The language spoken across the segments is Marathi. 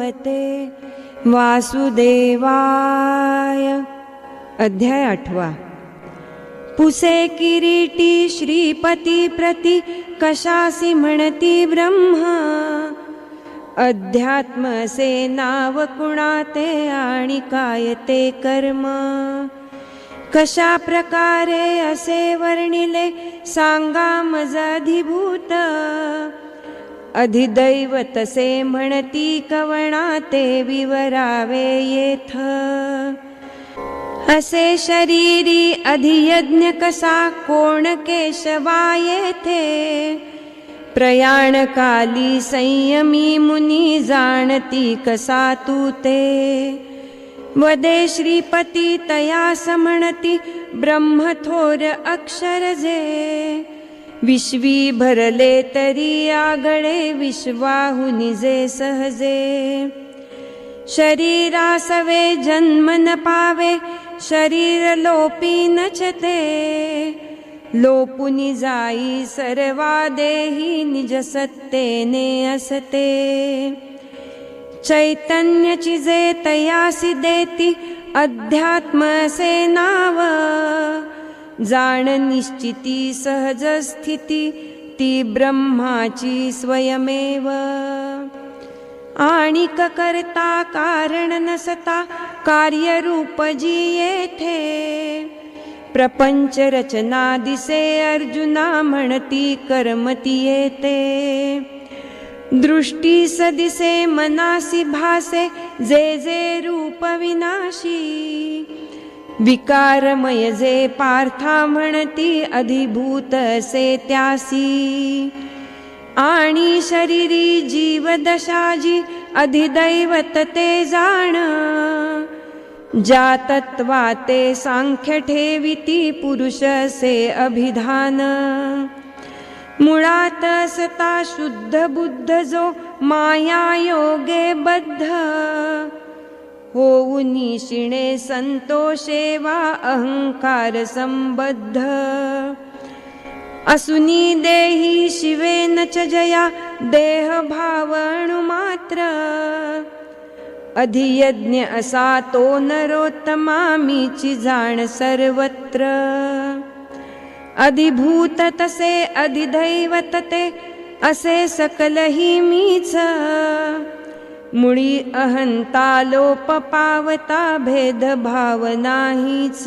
भगवते वासुदेवाय. अध्याय 8. पुसे किरीटी श्रीपती प्रति कशासी म्हणती ब्रह्म. अध्यात्मसे नाव कुणाते आणि काय ते कर्म. कशा प्रकारे असे वर्णिले सांगा मज अधिभूत. अधिदैवतसे म्हणती कवणा ते विवरावे येथ. असे शरीरी अधियज्ञ कसा कोण केशवा येथे. प्रयाणकाली संयमी मुनी जाणती कसा तू ते. वदे श्रीपती तया समणती ब्रह्मथोर अक्षर जे. विश्वी भरले तरी आगळे विश्वाहुनी जे सहजे. शरीरासवे जन्म न पावे शरीर लोपी नचते. लोपुनी जाई सर्वा देही निज सत्तेने असते. चैतन्यची जे तयासी देती अध्यात्मसे नाव. जाण निश्चिती सहज स्थिती ती ब्रह्माची स्वयमेव. आणिक करता कारण नसता कार्यरूप जी येथे. प्रपंच रचना दिसे अर्जुना म्हणती कर्मती येते. दृष्टी सदिसे मनासी भासे जे जे रूप विनाशी. विकारमय जे पार्था म्हणती अधिभूत असे त्यासी. आणि शरीरी जीवदशाजी अधिदैवत ते जाण. ज्या तत्वाते सांख्य ठेविती पुरुष से अभिधान. मुळात असता शुद्ध बुद्ध जो माया योगे बद्ध. होऊनी शिणे संतोषे वा अहंकार संबद्ध. असुनी देही शिवेन च जया देह भावणु मात्र. अधियज्ञ असा तो नरोत्तमा मीची जाण सर्वत्र. अधिभूत तसे अधिदैवत ते असे सकलही मीच. मुळी अहंता लोप पावता भेद भाव नाहीच.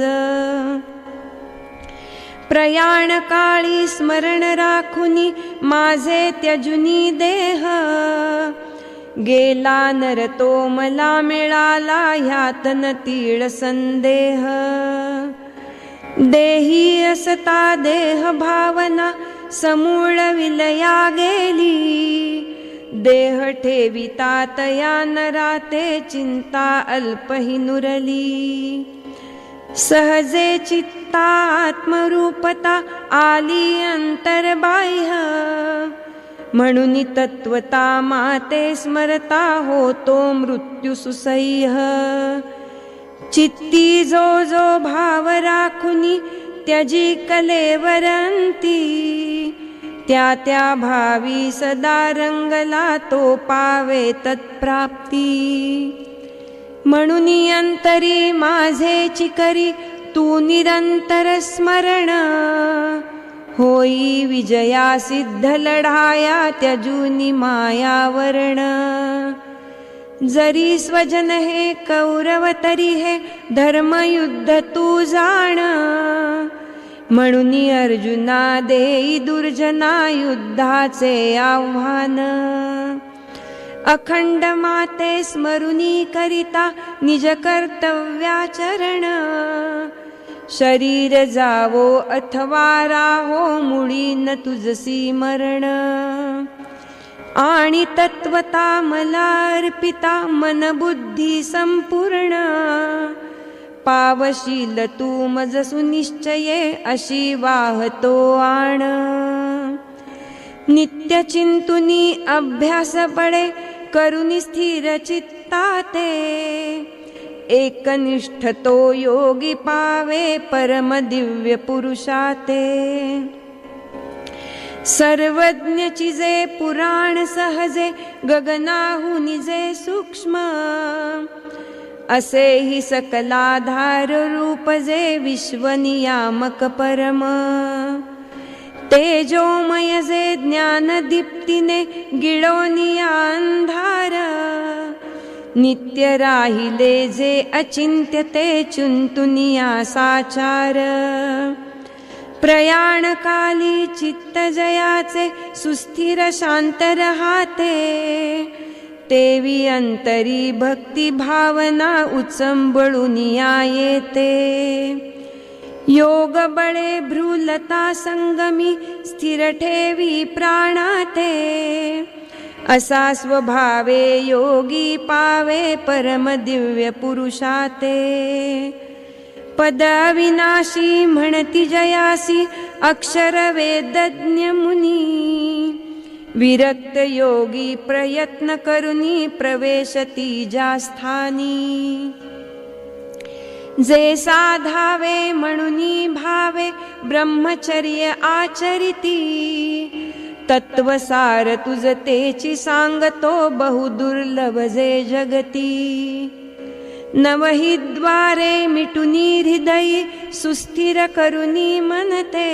प्रयाण काळी स्मरण राखुनी माझे त्यजुनी देह. गेला नर तो मला मिळाला ह्यात न तीळ संदेह. देही असता देह भावना समूळ विलया गेली. देह ठेविता तया नराते चिंता अल्पही नुरली. सहजे चित्ता आत्मरूपता आली अंतर्बाह्य. म्हणून तत्वता माते स्मरता होतो मृत्यू सुसह्य. चित्ती जो जो भाव राखुनी त्यजी कलेवरंती. त्या त्या भावी सदा रंगला तो पावे तत्प्राप्ती. म्हणून अंतरी माझे चिकरी तू निरंतर स्मरण. होई विजया सिद्ध लढाया त्यजुनी मायावरण. जरी स्वजन हे कौरव तरी हे धर्मयुद्ध तू जाण. म्हणून अर्जुना देई दुर्जना युद्धाचे आव्हान. अखंड माते स्मरुनी करिता निज कर्तव्याचरण. शरीर जावो अथवा राहो मुळी न तुझसी मरण. आणि तत्वता मला अर्पिता मन बुद्धी संपूर्ण. पावशील तू मज सुनिश्चये अशी वाहतो आण. नित्य चिंतुनी अभ्यास पडे करुनी स्थिर चित्ताते. एकनिष्ठ तो योगी पावे परम दिव्य पुरुषाते. सर्वज्ञ चिजे पुराण सहजे गगनाहुनी जे सूक्ष्म असे ही सकलाधार रूप जे विश्वनियामक परम तेजोमय जे ज्ञान दीप्तीने गिळोनिया अंधार नित्य राहिले जे अचिंत्य ते चुंतुनिया साचार प्रयाण काली चित्त जयाचे सुस्थिर शांत राहते तेवी अंतरी भक्ती भावना उचंबळुनिया येते योग बळे भ्रूलता संगमी स्थिर ठेवी प्राणाते असा स्वभावे योगी पावे परम दिव्य पुरुषाते पद अविनाशी म्हणती जयासी अक्षर वेदज्ञ मुनी विरक्त योगी प्रयत्न करुनी प्रवेशती ज्या स्थानी जे साधावे म्हणुनी भावे ब्रह्मचर्य आचरिती तत्वसार तुझ तेची सांगतो बहुदुर्लभ जे जगती नवहि द्वारे मिटुनी हृदयी सुस्थिर करुनी मनते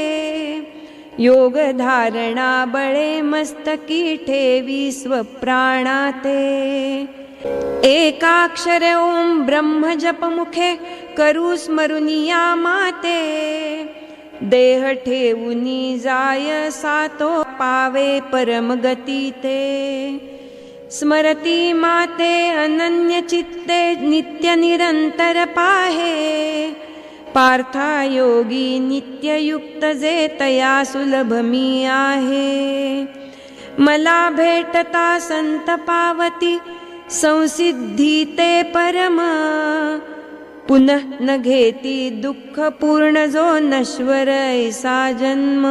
योग धारणा बळे मस्तकी ठेवी स्वप्राणाते एकाक्षर ओम ब्रह्म जप मुखे करू स्मरुनिया माते देह ठेवुनी जाय सातो पावे परम गती ते स्मरती माते अनन्य चित्ते नित्य निरंतर पाहे पार्था योगी नित्ययुक्त जे तया सुलभ मी आहे मला भेटता संत पावती संसिद्धी ते परम पुनः न घेती दुःख पूर्ण जो नश्वर ऐसा जन्म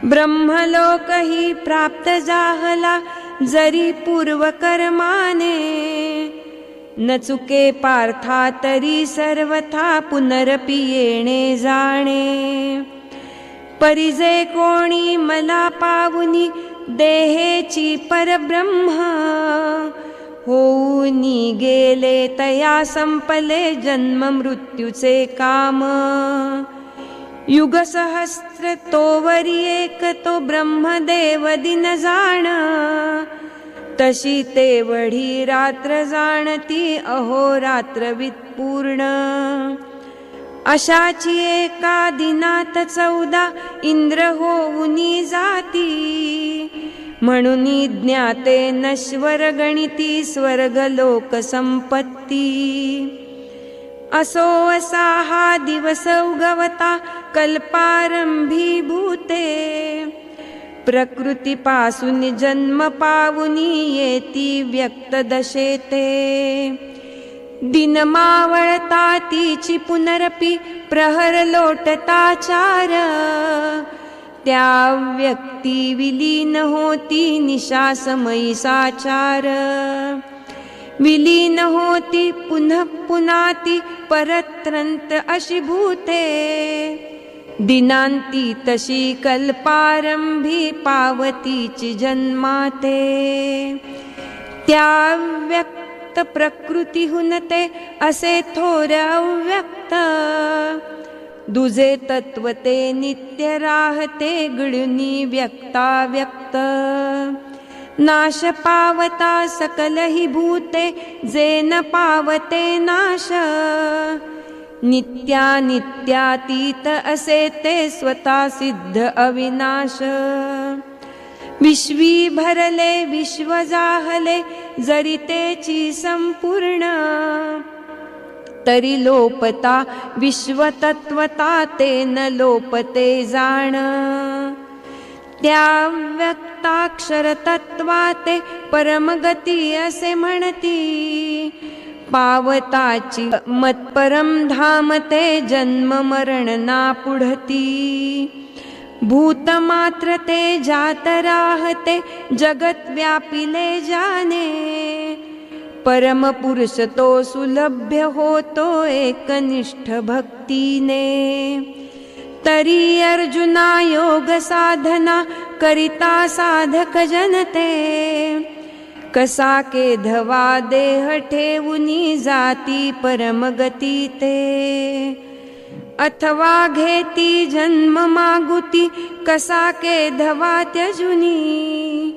ब्रह्मलोक ही प्राप्त जाहला जरी पूर्व कर्माने न चुके पार्था तरी सर्वथा पुनरपि येणे जाणे परिजे कोणी मला पावुनी देहेची परब्रह्म होऊनी गेले तया संपले जन्म मृत्यूचे काम युग सहस्त्र तोवरी एक तो ब्रह्मदेव दिन जाण तशी तेवढी रात्र जाणती अहोरात्रवित पूर्ण अशाची एका दिनात 14 इंद्र होऊनी जाती म्हणून ज्ञाते नश्वर गणिती स्वर्ग लोक संपत्ती असो असा हा दिवस उगवता कल्पारंभी भूते प्रकृतीपासून जन्म पावुनी येती व्यक्त दशेते दिन मावळता तिची पुनरपि प्रहर लोटता चार त्या व्यक्ती विलीन होती निशासमयी साचार विलीन होती पुनः पुन्हा ती परत्रंत अशी भूते दिनांती तशी कल्पारंभी पावतीची जन्माते त्या व्यक्त प्रकृतीहून ते असे थोर अव्यक्त दुजे तत्व ते नित्य राहते गळुनी व्यक्ता व्यक्त नाश पावता सकल ही भूते जे न पावते नाश नित्यानित्यातीत असे ते स्वतः सिद्ध अविनाश विश्वी भरले विश्व जाहले जरी तेची संपूर्ण तरी लोपता विश्वतत्वता ते न लोपते जाण त्या व्यक्ताक्षर तत्वाते परमगती असे म्हणती पावताची मत्परम धाम ते जन्म मरण ना पुढती भूत मात्र ते जात राहते जगत व्यापिले जाने परम पुरुष तो सुलभ्य होतो एकनिष्ठ भक्तीने तरी अर्जुना योग साधना करिता साधक जनते, कसा के धवा देह ठेवुनी जाती परमगती ते, अथवा घेती जन्म मागुती कसा के धवा त्यजुनी,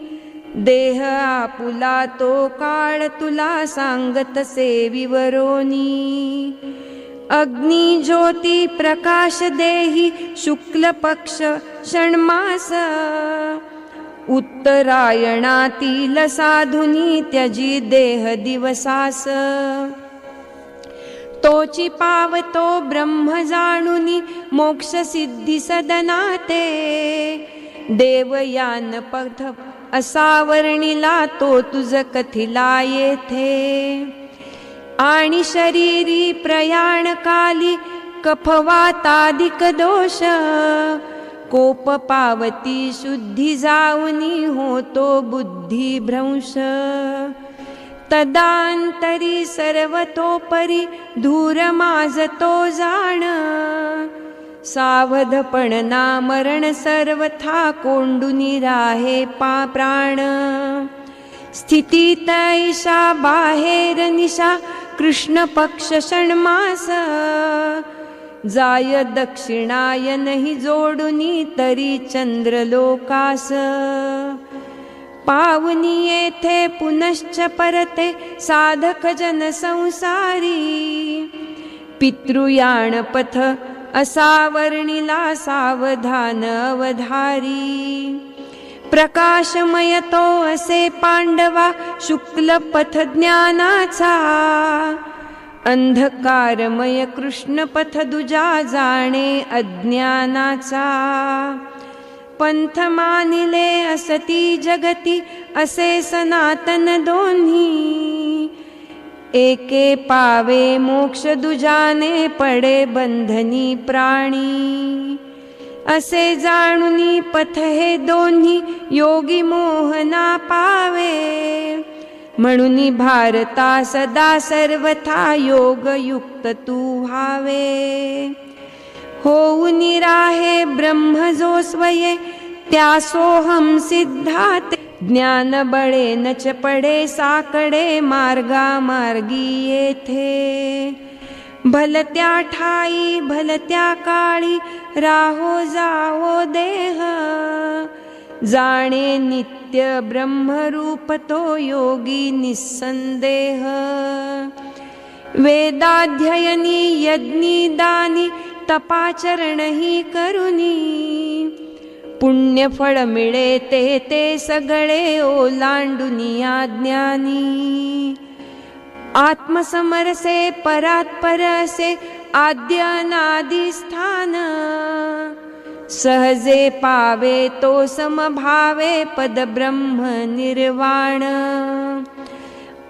देह आपुला तो काळ तुला सांगत से विवरोनी, अग्नि ज्योती प्रकाश देही शुक्ल पक्ष षण्मास, उत्तरायणातील साधुनी त्यजी देह दिवसास, तोची पावतो ब्रह्म जाणुनी मोक्ष सिद्धी सदनाते, देवयान पथ असा वर्णिला तो तुझ कथिला येथे, आणि शरीरी प्रयाण काली कफवाताधिक दोष, कोप पावती शुद्धी जाऊनी होतो बुद्धी भ्रंश, तदांतरी सर्वतोपरी धूर माजतो जाण, सावधपण ना मरण सर्वथा कोंडुनी राहे प्राण, स्थितीत ऐशा बाहेर निशा कृष्ण पक्ष षण्मास, जाय दक्षिणायन ही जोडुनी तरी चंद्रलोकास, पावनी येथे पुनश्च परते साधक जन संसारी, पितृयाण पथ असा वर्णिला सावधान अवधारी, प्रकाशमय तो असे पांडवा शुक्ल पथ ज्ञानाचा, अंधकारमय कृष्ण पथ दुजा जाणे अज्ञानाचा, पंथ मानिले असती जगती असे सनातन दोन्ही, एके पावे मोक्ष दुजाने पडे बंधनी प्राणी, असे जाणुनी पथ हे दोन्ही योगी मोहना पावे, म्हणूनी भारता सदा सर्वथा योग युक्त तू व्हावे, होऊनी राहे ब्रह्म जो स्वये त्यासोहम सिद्धाते, ज्ञान बळे नच पडे साकडे मार्गा मार्गी येथे, भलत्या ठाई भलत्या काळी राहो जावो देह, जाणे नित्य ब्रह्मरूप तो योगी निस्संदेह, वेदाध्ययनी यज्ञी दानी तपाचरण ही करुनी, पुण्य फळ मिळे ते सगळे ओलांडुनी अज्ञानी, आत्मसमरसे परात्पर असे आद्य अनादि स्थान, सहजे पावे तो समभावे पद ब्रह्म निर्वाण,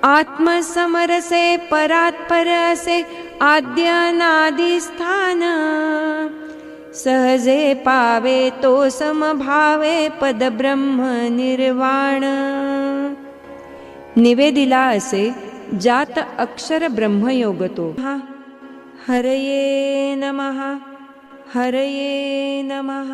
आत्मसमरसे परात्पर असे आद्य अनादि स्थान, सहजे पावे तो समभावे पद ब्रह्म निर्वाण, निवेदिला असे जात अक्षर ब्रह्मयोग तो, हरये नमः हरये नमः।